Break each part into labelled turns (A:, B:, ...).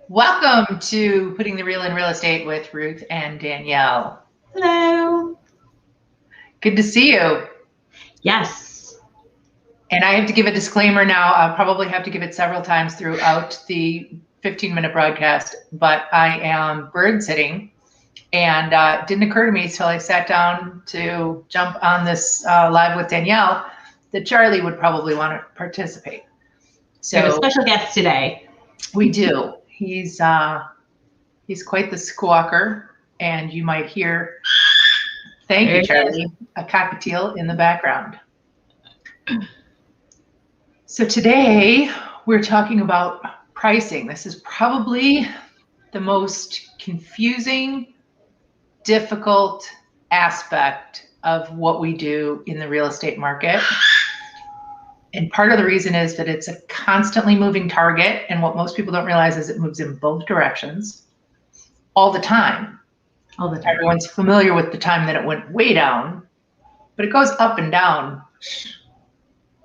A: Welcome to Putting the Real in Real Estate with Ruth and Danielle.
B: Hello.
A: Good to see you.
B: Yes.
A: And I have to give a disclaimer now. I'll probably have to give it several times throughout the 15-minute broadcast, but I am bird sitting, and it didn't occur to me until I sat down to jump on this live with Danielle that Charlie would probably want to participate.
B: We have a special guest today.
A: We do. He's quite the squawker, and you might hear, thank you, Charlie, a cockatiel in the background. So today we're talking about pricing. This is probably the most confusing, difficult aspect of what we do in the real estate market. And part of the reason is that it's a constantly moving target. And what most people don't realize is it moves in both directions all the time.
B: All the time.
A: Everyone's familiar with the time that it went way down, but it goes up and down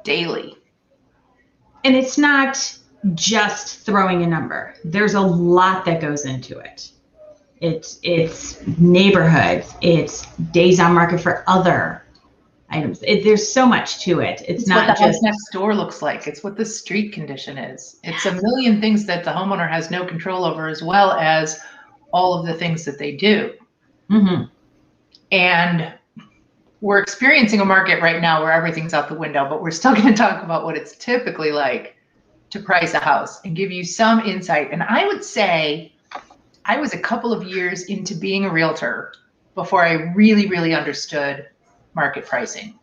A: daily.
B: And it's not just throwing a number. There's a lot that goes into it. It's neighborhoods. It's days on market for other items. There's so much to it. It's not
A: what the
B: just
A: house next door looks like. It's what the street condition is. It's a million things that the homeowner has no control over, as well as all of the things that they do.
B: Mm-hmm.
A: And we're experiencing a market right now where everything's out the window, but we're still going to talk about what it's typically like to price a house and give you some insight. And I would say I was a couple of years into being a realtor before I really, really understood market pricing.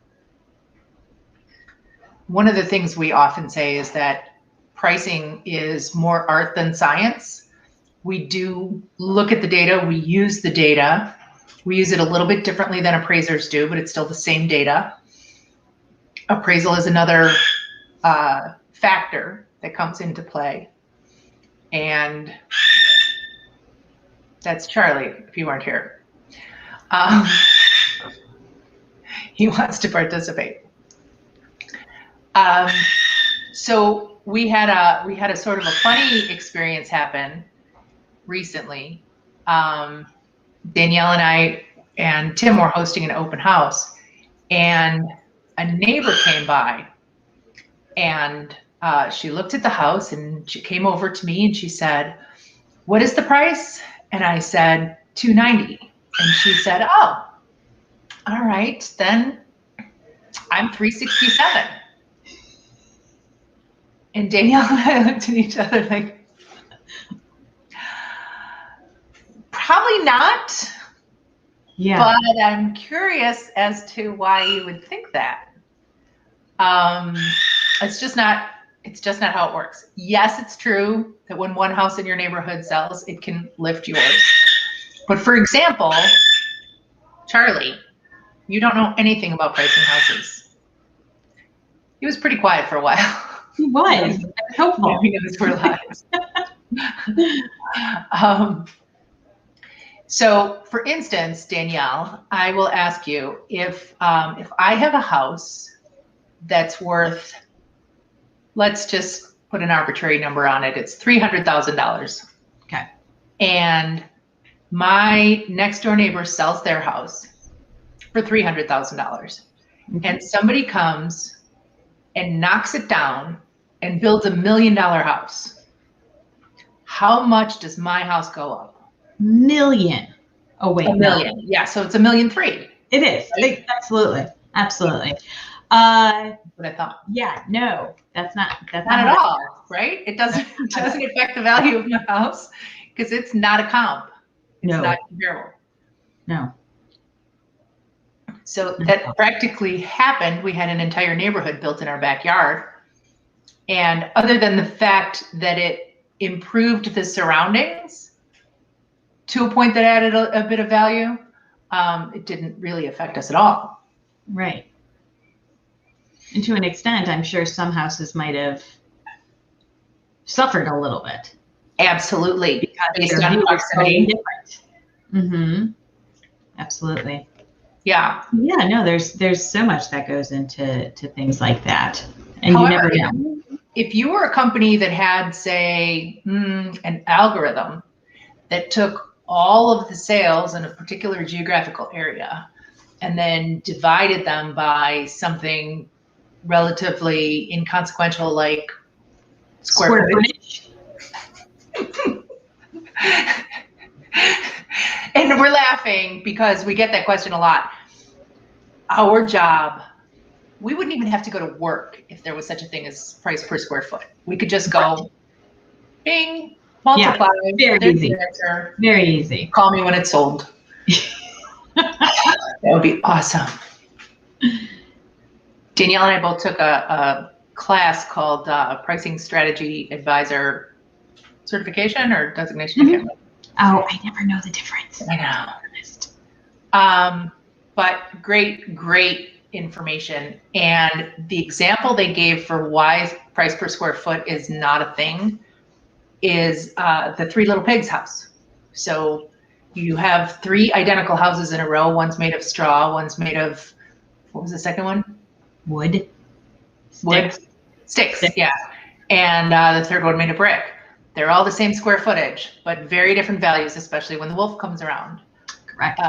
A: One of the things we often say is that pricing is more art than science. We do look at the data, we use the data. We use it a little bit differently than appraisers do, but it's still the same data. Appraisal is another factor that comes into play. And that's Charlie, if you weren't here. He wants to participate. So we had a sort of a funny experience happen recently. Danielle and I and Tim were hosting an open house, and a neighbor came by, and she looked at the house, and she came over to me and she said, "What is the price?" And I said, $290. And she said, "Oh, all right, then I'm $367. And Danielle and I looked at each other like, probably not.
B: Yeah.
A: But I'm curious as to why you would think that. It's just not how it works. Yes, it's true that when one house in your neighborhood sells, it can lift yours. But for example, Charlie, you don't know anything about pricing houses. He was pretty quiet for a while.
B: He was. Helpful.
A: He knows we're live. So for instance, Danielle, I will ask you if I have a house that's worth, let's just put an arbitrary number on it. It's $300,000.
B: Okay.
A: And my next door neighbor sells their house for $300,000. Mm-hmm. And somebody comes and knocks it down and builds $1 million house. How much does my house go up?
B: Million. Oh wait,
A: $1 million. No. Yeah, so it's $1.3 million.
B: It is. Right? Absolutely.
A: What I thought.
B: Yeah, no, that's not
A: at all, right? It doesn't affect the value of my house because it's not a comp. It's not comparable.
B: No.
A: So that practically happened. We had an entire neighborhood built in our backyard. And other than the fact that it improved the surroundings to a point that added a bit of value, it didn't really affect us at all.
B: Right. And to an extent, I'm sure some houses might have suffered a little bit.
A: Absolutely.
B: Because based on proximity. Different. Mm-hmm. Absolutely.
A: Yeah.
B: Yeah, no, there's so much that goes into things like that. And however, you never know.
A: if you were a company that had, say, an algorithm that took all of the sales in a particular geographical area and then divided them by something relatively inconsequential like square footage. And we're laughing because we get that question a lot. Our job, we wouldn't even have to go to work if there was such a thing as price per square foot. We could just go, bing, multiply.
B: Yeah, very easy. Very easy.
A: Call me when it's sold. That would be awesome. Danielle and I both took a class called Pricing Strategy Advisor Certification or Designation.
B: Mm-hmm. Oh, I never know the difference.
A: I know. But great information. And the example they gave for why price per square foot is not a thing is the Three Little Pigs house. So you have 3 identical houses in a row. One's made of straw. One's made of, what was the second one?
B: Wood.
A: Sticks, yeah. And the third one made of brick. They're all the same square footage, but very different values, especially when the wolf comes around.
B: Correct.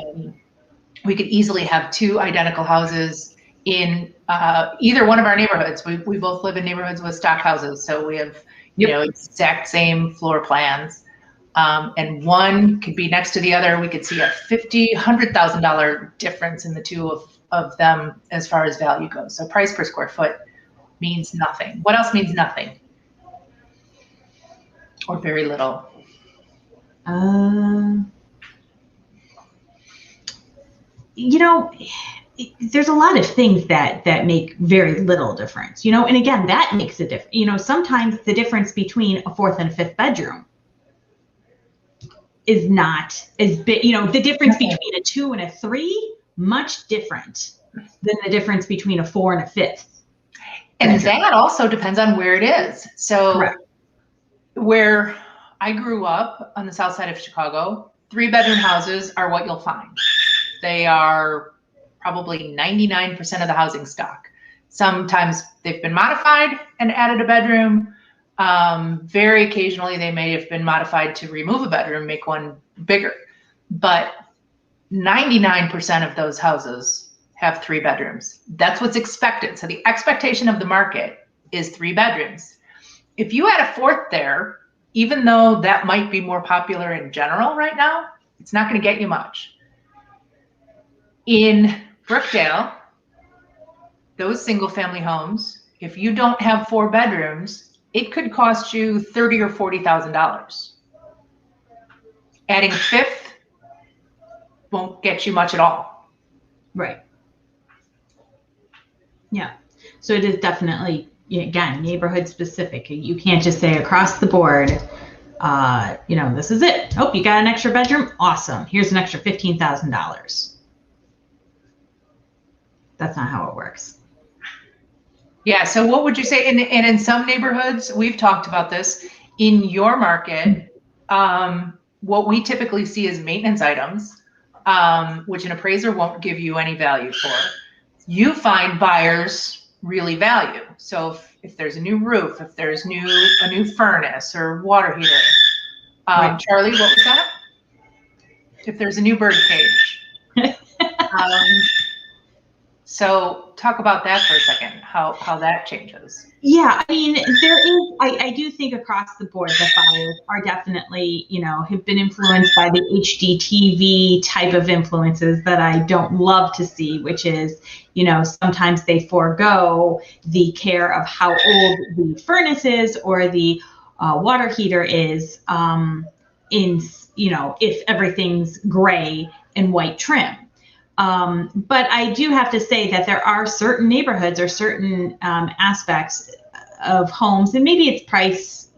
A: We could easily have 2 identical houses in either one of our neighborhoods. We both live in neighborhoods with stock houses, so we have exact same floor plans. And one could be next to the other. We could see a $100,000 difference in the 2 of them as far as value goes. So price per square foot means nothing. What else means nothing? Or very little?
B: There's a lot of things that make very little difference, and again, that makes a difference. Sometimes the difference between a 4th and a 5th bedroom is not as big, the difference between a 2 and a 3, much different than the difference between a 4 and a 5th.
A: And that also depends on where it is. So
B: correct.
A: Where I grew up on the south side of Chicago, 3-bedroom houses are what you'll find. They are probably 99% of the housing stock. Sometimes they've been modified and added a bedroom. Very occasionally they may have been modified to remove a bedroom, make one bigger. But 99% of those houses have 3 bedrooms. That's what's expected. So the expectation of the market is 3 bedrooms. If you add a 4th there, even though that might be more popular in general right now, it's not going to get you much. In Brookdale, those single family homes, if you don't have 4 bedrooms, it could cost you $30,000 or $40,000. Adding a 5th won't get you much at all.
B: Right. Yeah. So it is definitely, again, neighborhood specific. You can't just say across the board, this is it. Oh, you got an extra bedroom? Awesome. Here's an extra $15,000. That's not how it works.
A: Yeah. So what would you say? And in some neighborhoods, we've talked about this, in your market, what we typically see is maintenance items, which an appraiser won't give you any value for. You find buyers really value. So if there's a new roof, if there's a new furnace or water heater. Right. Charlie, what was that? If there's a new bird cage. So talk about that for a second, how that changes.
B: Yeah, I mean, there is, I do think across the board that buyers are definitely, have been influenced by the HGTV type of influences that I don't love to see, which is, sometimes they forego the care of how old the furnace is or the water heater is if everything's gray and white trim. But I do have to say that there are certain neighborhoods or certain aspects of homes, and maybe it's price,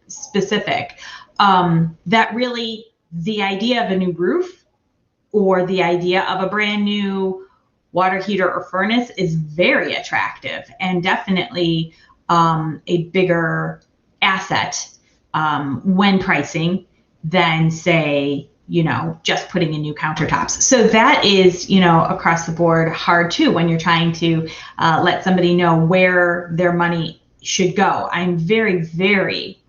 B: specific, that really the idea of a new roof or the idea of a brand new water heater or furnace is very attractive and definitely a bigger asset when pricing than, say, just putting in new countertops. So that is, across the board hard too, when you're trying to let somebody know where their money should go. I'm very, very,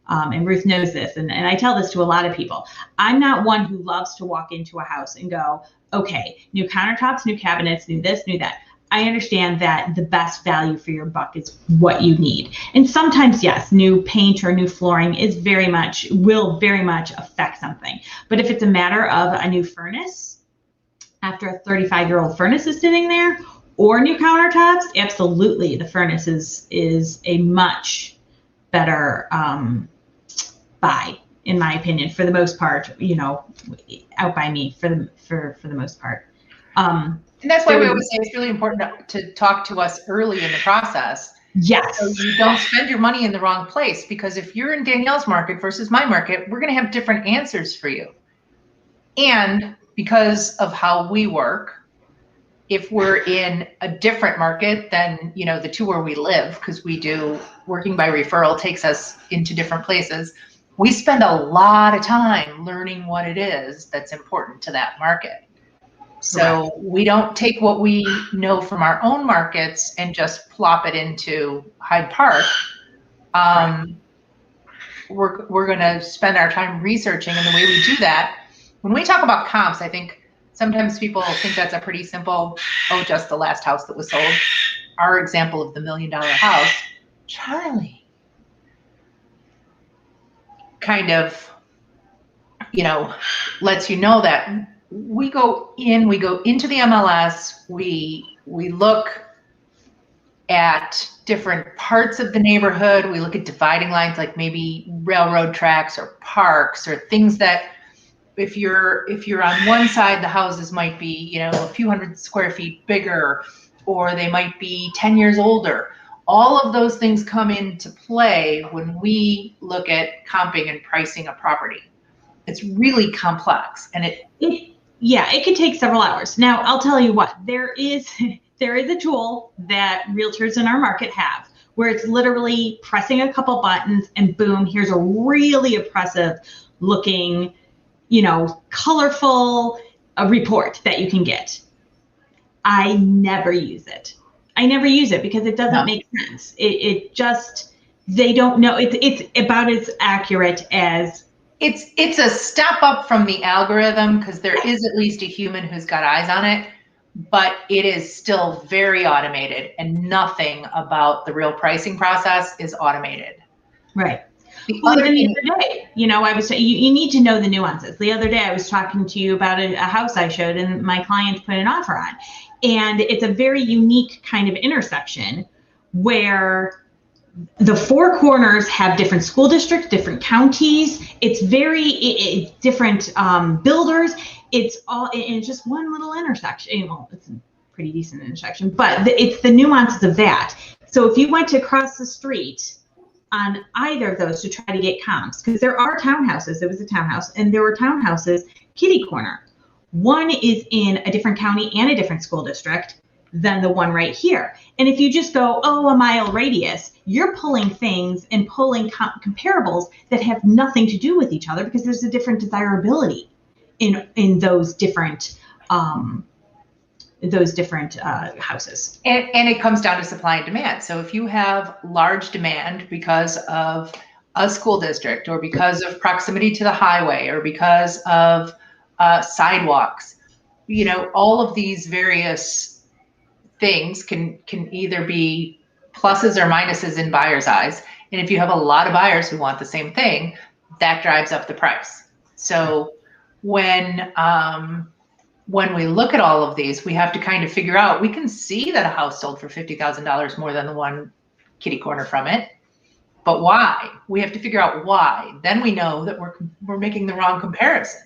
B: and Ruth knows this, and I tell this to a lot of people. I'm not one who loves to walk into a house and go, okay, new countertops, new cabinets, new this, new that. I understand that the best value for your buck is what you need. And sometimes, yes, new paint or new flooring will very much affect something. But if it's a matter of a new furnace, after a 35-year-old furnace is sitting there, or new countertops, absolutely, the furnace is a much better buy, in my opinion, for the most part. Out by me for the most part.
A: And that's why we always say it's really important to talk to us early in the process.
B: Yes.
A: So you don't spend your money in the wrong place, because if you're in Danielle's market versus my market, we're going to have different answers for you. And because of how we work, if we're in a different market than, the two where we live, because we do working by referral takes us into different places, we spend a lot of time learning what it is that's important to that market. So we don't take what we know from our own markets and just plop it into Hyde Park. We're going to spend our time researching, and the way we do that, when we talk about comps, I think sometimes people think that's a pretty simple, just the last house that was sold. Our example of the $1 million house, Charlie, kind of, lets you know that we go into the MLS, we look at different parts of the neighborhood, we look at dividing lines, like maybe railroad tracks or parks or things that, if you're on one side, the houses might be, a few hundred square feet bigger, or they might be 10 years older. All of those things come into play when we look at comping and pricing a property. It's really complex, and it
B: could take several hours. Now, I'll tell you what, there is a tool that realtors in our market have, where it's literally pressing a couple buttons and boom, here's a really impressive looking, colorful report that you can get. I never use it. Because it doesn't make sense. It just, they don't know. It's about as accurate as.
A: It's a step up from the algorithm, because there is at least a human who's got eyes on it, but it is still very automated, and nothing about the real pricing process is automated.
B: Right. The other day, I was you need to know the nuances. The other day I was talking to you about a house I showed and my client put an offer on. And it's a very unique kind of intersection where the four corners have different school districts, different counties. It's very different builders. It's just one little intersection. Well, it's a pretty decent intersection, but it's the nuances of that. So if you went to cross the street on either of those to try to get comps, because there are townhouses. There was a townhouse, and there were townhouses kitty corner. One is in a different county and a different school district than the one right here. And if you just go, a mile radius, you're pulling things and pulling comparables that have nothing to do with each other, because there's a different desirability in those different houses.
A: And it comes down to supply and demand. So if you have large demand because of a school district, or because of proximity to the highway, or because of sidewalks, all of these various things can either be pluses or minuses in buyers' eyes. And if you have a lot of buyers who want the same thing, that drives up the price. So when we look at all of these, we have to kind of figure out, we can see that a house sold for $50,000 more than the one kitty corner from it, but why? We have to figure out why. Then we know that we're making the wrong comparison.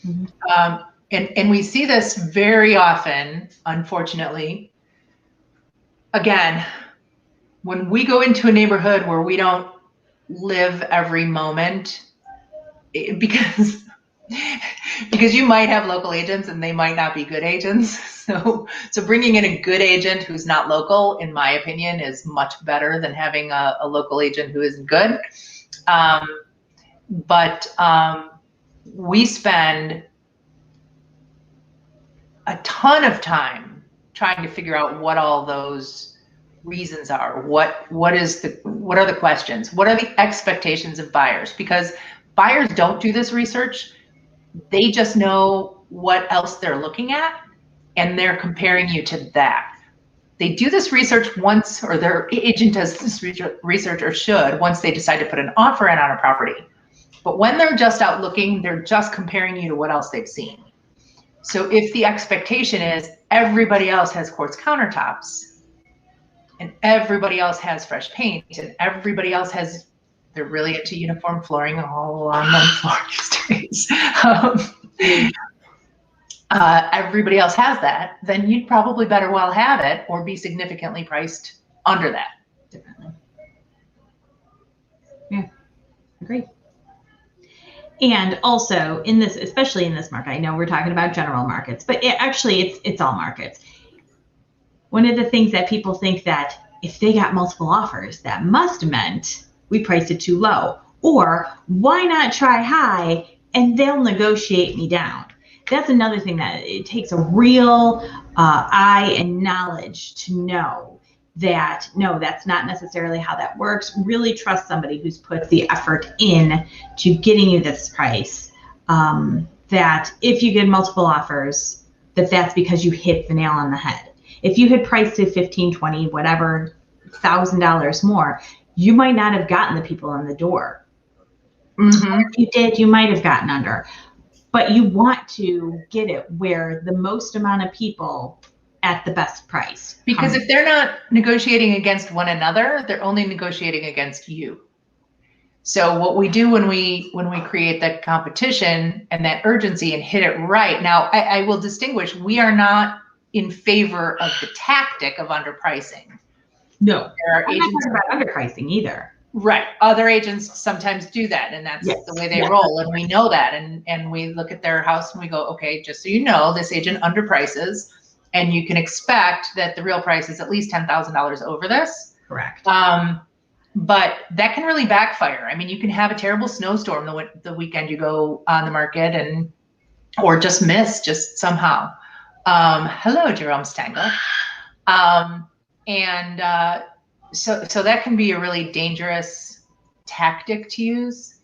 A: Mm-hmm. And we see this very often, unfortunately. Again, when we go into a neighborhood where we don't live every moment, because you might have local agents and they might not be good agents. So bringing in a good agent who's not local, in my opinion, is much better than having a local agent who isn't good. But we spend a ton of time trying to figure out what all those reasons are. What are the questions? What are the expectations of buyers? Because buyers don't do this research. They just know what else they're looking at, and they're comparing you to that. They do this research once, or their agent does this research, or should, once they decide to put an offer in on a property. But when they're just out looking, they're just comparing you to what else they've seen. So if the expectation is everybody else has quartz countertops, and everybody else has fresh paint, and everybody else has, they're really into uniform flooring all on one floor these days. Everybody else has that, then you'd probably better well have it or be significantly priced under that.
B: Definitely. Yeah, agree. And also in this, especially in this market, I know we're talking about general markets, but it's all markets. One of the things that people think that if they got multiple offers, that must have meant we priced it too low, or why not try high and they'll negotiate me down. That's another thing that it takes a real eye and knowledge to know that, no, that's not necessarily how that works. Really trust somebody who's put the effort in to getting you this price. That if you get multiple offers, that's because you hit the nail on the head. If you had priced it $15, $20, whatever, $1,000 more, you might not have gotten the people in the door.
A: Mm-hmm.
B: If you did, you might have gotten under. But you want to get it where the most amount of people at the best price.
A: Because if they're not negotiating against one another, they're only negotiating against you. So what we do when we create that competition and that urgency and hit it right. Now, I will distinguish, we are not in favor of the tactic of underpricing.
B: No,
A: there are
B: I'm
A: agents
B: not talking about underpricing either.
A: Right. Other agents sometimes do that, and that's
B: Yes.
A: the way they roll. And we know that. And we look at their house and we go, okay, just so you know, this agent underprices, and you can expect that the real price is at least $10,000 over this.
B: Correct.
A: But that can really backfire. I mean, you can have a terrible snowstorm the weekend you go on the market, or just miss just somehow. Hello, Jerome Stengel. So that can be a really dangerous tactic to use.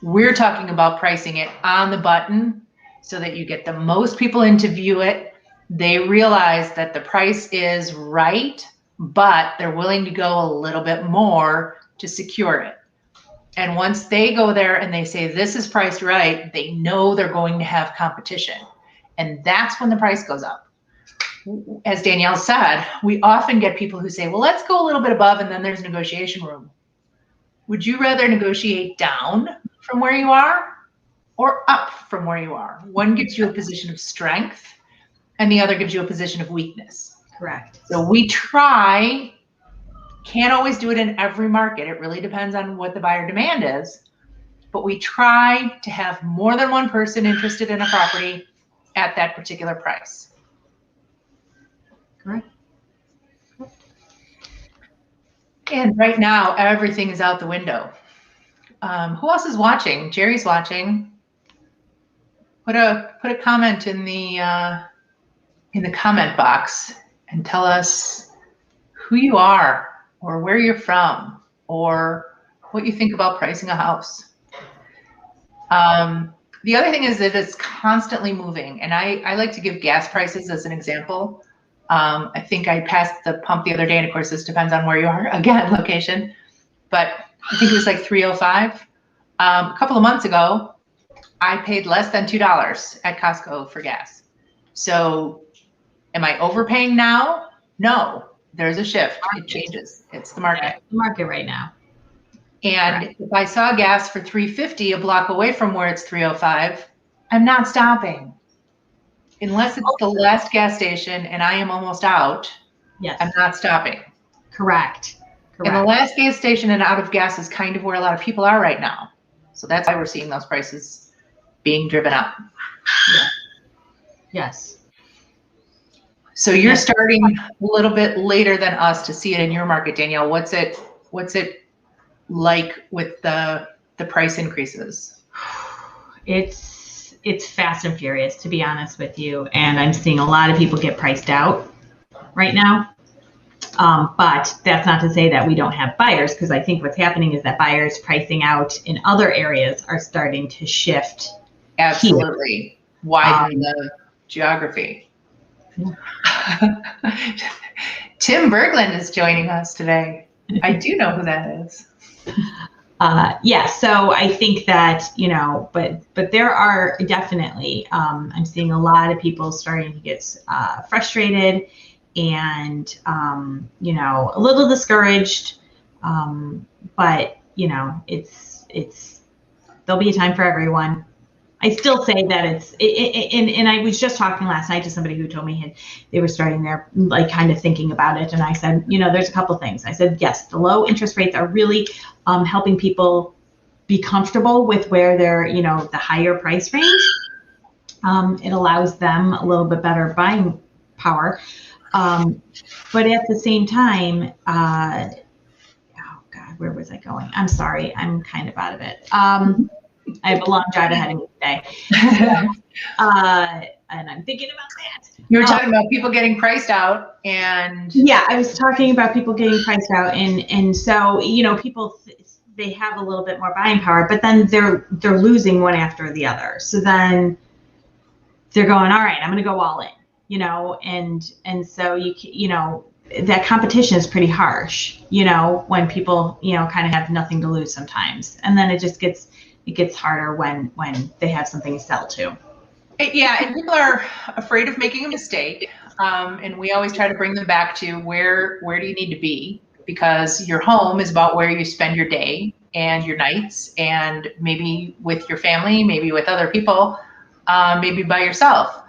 A: We're talking about pricing it on the button so that you get the most people in to view it. They realize that the price is right, but they're willing to go a little bit more to secure it. And once they go there and they say, this is priced right, they know they're going to have competition. And that's when the price goes up. As Danielle said, we often get people who say, well, let's go a little bit above and then there's negotiation room. Would you rather negotiate down from where you are or up from where you are? One gives you a position of strength and the other gives you a position of weakness.
B: Correct.
A: So can't always do it in every market. It really depends on what the buyer demand is, but we try to have more than one person interested in a property at that particular price.
B: Correct.
A: And right now, everything is out the window. Who else is watching? Jerry's watching. Put a comment in the comment box and tell us who you are, or where you're from, or what you think about pricing a house. The other thing is that it's constantly moving, and I like to give gas prices as an example. I think I passed the pump the other day, and of course this depends on where you are, again, location, but I think it was like $3.05. A couple of months ago, I paid less than $2 at Costco for gas. So am I overpaying now? No, there's a shift. It changes. It's the market.
B: It's the market right now.
A: And Correct. If I saw gas for $3.50 a block away from where it's $3.05, I'm not stopping. Unless it's the last gas station and I am almost out,
B: yes.
A: I'm not stopping.
B: Correct.
A: And the last gas station and out of gas is kind of where a lot of people are right now. So that's why we're seeing those prices being driven up.
B: Yes.
A: So you're starting a little bit later than us to see it in your market, Danielle. What's it like with the price increases?
B: It's fast and furious, to be honest with you. And I'm seeing a lot of people get priced out right now. But that's not to say that we don't have buyers, because I think what's happening is that buyers pricing out in other areas are starting to shift.
A: Absolutely. Widen the geography. Tim Berglund is joining us today. I do know who that is.
B: Yeah, so I think that, but there are definitely, I'm seeing a lot of people starting to get frustrated and, a little discouraged. But, there'll be a time for everyone. I still say that and I was just talking last night to somebody who told me they were starting their, like, kind of thinking about it. And I said, there's a couple things. I said, yes, the low interest rates are really helping people be comfortable with where they're, the higher price range. It allows them a little bit better buying power. But at the same time, oh God, where was I going? I'm sorry. I'm kind of out of it. I have a long drive ahead of me today. And I'm thinking about that.
A: You were talking about people getting priced out, and
B: yeah, I was talking about people getting priced out, and so people they have a little bit more buying power, but then they're losing one after the other. So then they're going, all right, I'm going to go all in, and so that competition is pretty harsh, when people kind of have nothing to lose sometimes, and then it gets harder when they have something to sell to.
A: Yeah, and people are afraid of making a mistake, and we always try to bring them back to where do you need to be, because your home is about where you spend your day and your nights, and maybe with your family, maybe with other people, maybe by yourself,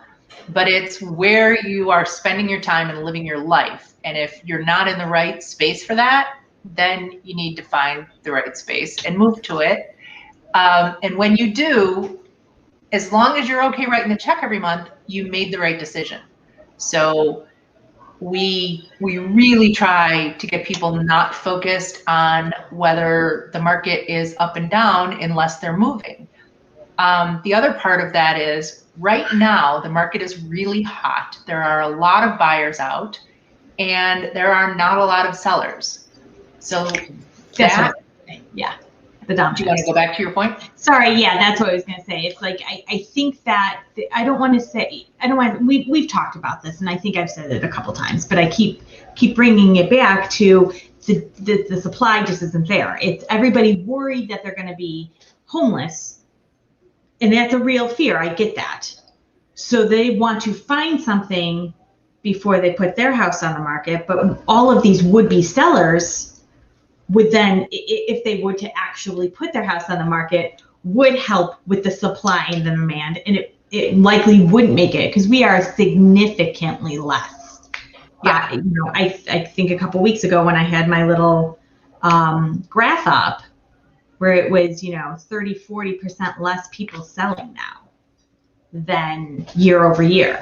A: but it's where you are spending your time and living your life. And if you're not in the right space for that, then you need to find the right space and move to it. And when you do, as long as you're okay writing the check every month, you made the right decision. So we really try to get people not focused on whether the market is up and down unless they're moving. The other part of that is right now, the market is really hot. There are a lot of buyers out, and there are not a lot of sellers. So that,
B: yeah. The dominance.
A: Do you want to go back to your point?
B: Sorry, yeah, that's what I was going to say. It's like I think that we've talked about this, and I think I've said it a couple times, but I keep bringing it back to the supply just isn't there. It's everybody worried that they're going to be homeless, and that's a real fear. I get that. So they want to find something before they put their house on the market, but all of these would-be sellers would then, if they were to actually put their house on the market, would help with the supply and the demand, and it likely wouldn't make it because we are significantly less.
A: Yeah,
B: I think a couple weeks ago when I had my little graph up where it was 30-40% less people selling now than year over year.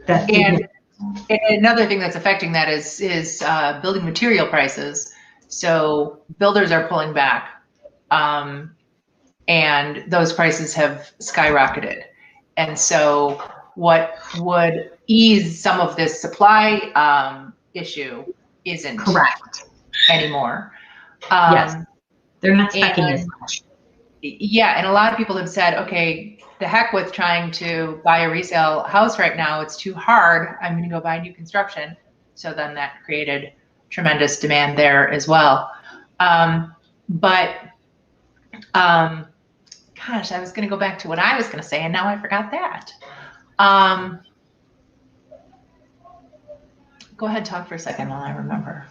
B: That's
A: and another thing that's affecting that is building material prices. So builders are pulling back, and those prices have skyrocketed. And so what would ease some of this supply issue isn't
B: correct
A: anymore.
B: Yes, they're not specking as much.
A: Yeah, and a lot of people have said, okay, the heck with trying to buy a resale house right now. It's too hard. I'm going to go buy new construction. So then that created tremendous demand there as well. Gosh, I was going to go back to what I was going to say, and now I forgot that. Go ahead, talk for a second while I remember.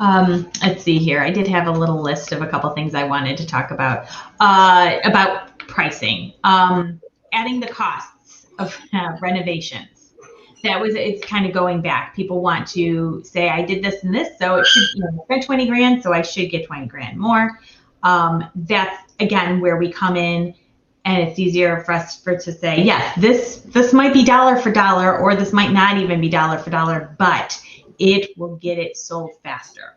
B: Let's see here. I did have a little list of a couple things I wanted to talk about pricing, adding the costs of renovations. It's kind of going back. People want to say, I did this and this, so it should, spend 20 grand, so I should get 20 grand more. That's again where we come in, and it's easier for us to say, yes, this might be dollar for dollar, or this might not even be dollar for dollar, but it will get it sold faster.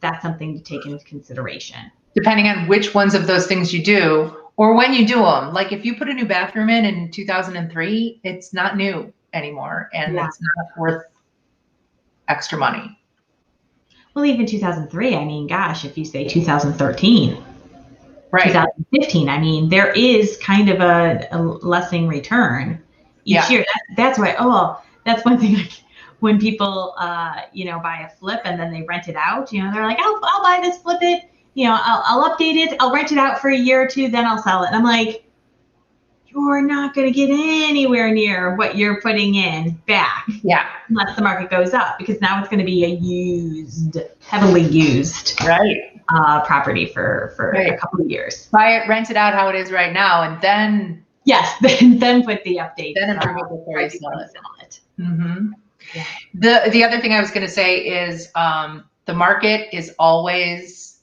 B: That's something to take into consideration.
A: Depending on which ones of those things you do, or when you do them. Like if you put a new bathroom in 2003, it's not new. anymore, and
B: Yeah.
A: it's not worth extra money.
B: Well, even 2003, I mean, gosh, if you say 2013,
A: Right.
B: 2015, I mean, there is kind of a lessening return each year. That's why, that's one thing, like when people, buy a flip and then they rent it out, they're like, I'll buy this, flip it, I'll update it, I'll rent it out for a year or two, then I'll sell it. And I'm like, you're not going to get anywhere near what you're putting in back.
A: Yeah.
B: Unless the market goes up, because now it's going to be a heavily used property for a couple of years.
A: Buy it, rent it out how it is right now, and then
B: then put the update.
A: Then improve it before you sell it.
B: Mm-hmm. Yeah.
A: The other thing I was going to say is the market is always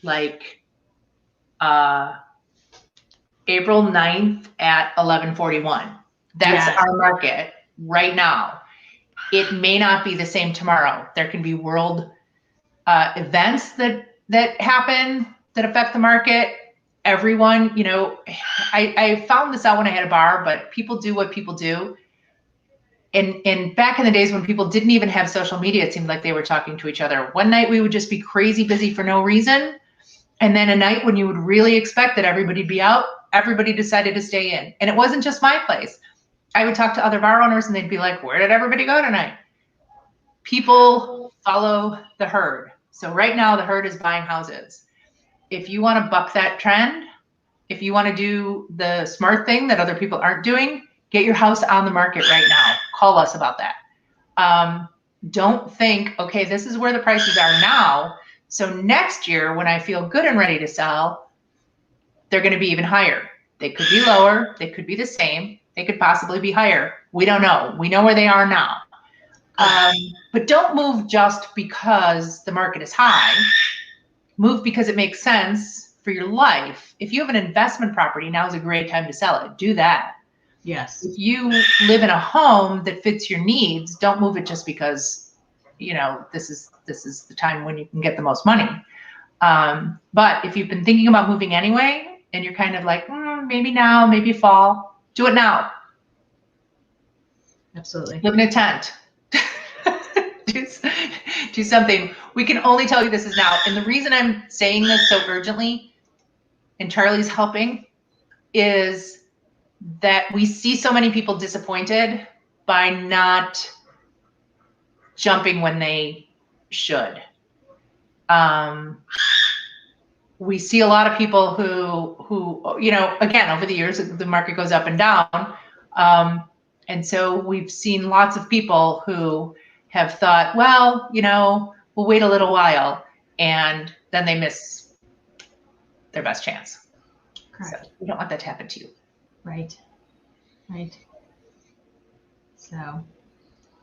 A: like April 9th at 11:41. That's our market right now. It may not be the same tomorrow. There can be world events that happen that affect the market. Everyone, I found this out when I had a bar, but people do what people do. And back in the days when people didn't even have social media, it seemed like they were talking to each other. One night we would just be crazy busy for no reason. And then a night when you would really expect that everybody'd be out, everybody decided to stay in. And it wasn't just my place. I would talk to other bar owners and they'd be like, where did everybody go tonight? People follow the herd. So right now the herd is buying houses. If you want to buck that trend, if you want to do the smart thing that other people aren't doing, get your house on the market right now. Call us about that. Don't think, okay, this is where the prices are now. So next year, when I feel good and ready to sell, they're going to be even higher. They could be lower. They could be the same. They could possibly be higher. We don't know. We know where they are now. But don't move just because the market is high. Move because it makes sense for your life. If you have an investment property, now is a great time to sell it. Do that.
B: Yes.
A: If you live in a home that fits your needs, don't move it just because, this is the time when you can get the most money. But if you've been thinking about moving anyway, and you're kind of like, maybe now, maybe fall, do it now.
B: Absolutely.
A: Live in a tent. Do something. We can only tell you this is now. And the reason I'm saying this so urgently, and Charlie's helping, is that we see so many people disappointed by not jumping when they should. We see a lot of people who, again, over the years, the market goes up and down. And so we've seen lots of people who have thought, well, we'll wait a little while, and then they miss their best chance.
B: Correct.
A: So we don't want that to happen to you.
B: Right. So,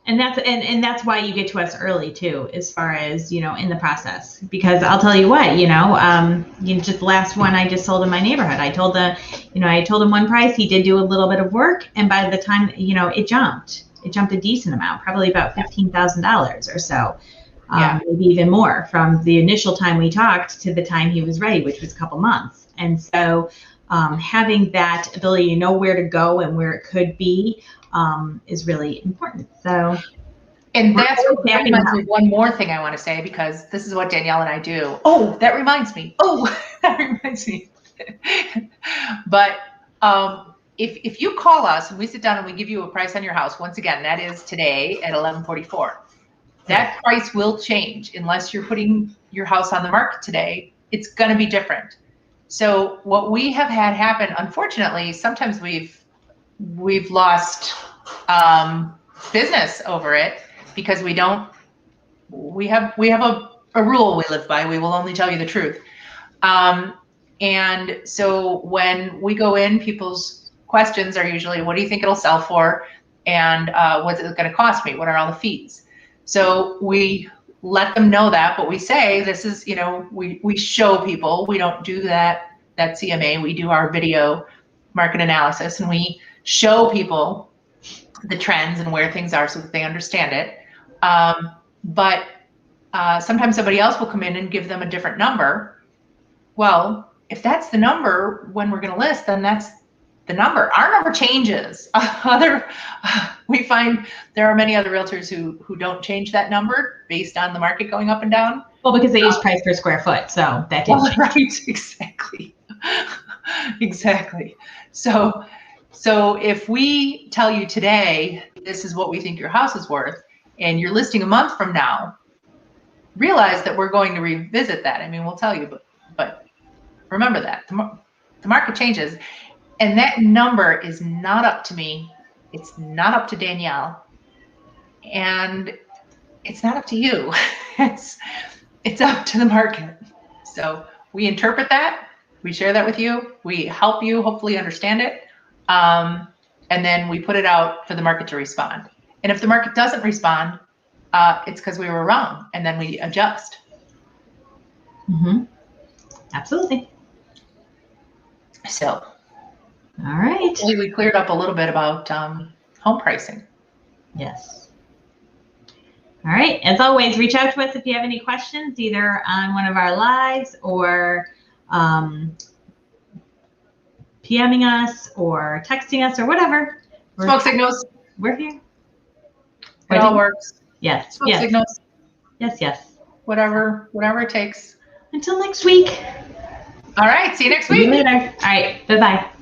B: and that's why you get to us early too, as far as, in the process, because I'll tell you what, just the last one I just sold in my neighborhood, I told him one price, he did do a little bit of work. And by the time, it jumped a decent amount, probably about $15,000 or so. Maybe even more from the initial time we talked to the time he was ready, which was a couple months. And so, having that ability to know where to go and where it could be is really important. So,
A: and that reminds me of one more thing I want to say, because this is what Danielle and I do. Oh, that reminds me. But if you call us and we sit down and we give you a price on your house, once again, that is today at 11:44. That price will change unless you're putting your house on the market today. It's going to be different. So what we have had happen, unfortunately, sometimes we've lost business over it because we have a rule we live by. We will only tell you the truth. And so when we go in, people's questions are usually, what do you think it'll sell for? And what's it going to cost me? What are all the fees? So we let them know that, but we say, this is, we show people, we don't do that CMA, we do our video market analysis, and we show people the trends and where things are so that they understand it. But sometimes somebody else will come in and give them a different number. Well, if that's the number when we're going to list, then that's our number changes. We find there are many other realtors who don't change that number based on the market going up and down.
B: Well, because they use price per square foot, so that didn't change.
A: Right, exactly. Exactly. So if we tell you today, this is what we think your house is worth, and you're listing a month from now, realize that we're going to revisit that. I mean, we'll tell you, but remember that the market changes, and that number is not up to me. It's not up to Danielle, and it's not up to you. It's up to the market. So we interpret that, we share that with you, we help you hopefully understand it, and then we put it out for the market to respond. And if the market doesn't respond, it's because we were wrong, and then we adjust.
B: Mm-hmm. Absolutely.
A: So,
B: all right.
A: We cleared up a little bit about home pricing.
B: Yes. All right. As always, reach out to us if you have any questions, either on one of our lives or PMing us or texting us or whatever.
A: Smoke signals.
B: We're here.
A: It all works.
B: Yes.
A: Smoke signals.
B: Yes, yes.
A: Whatever it takes.
B: Until next week.
A: All right. See you next week.
B: See you later. All right. Bye-bye.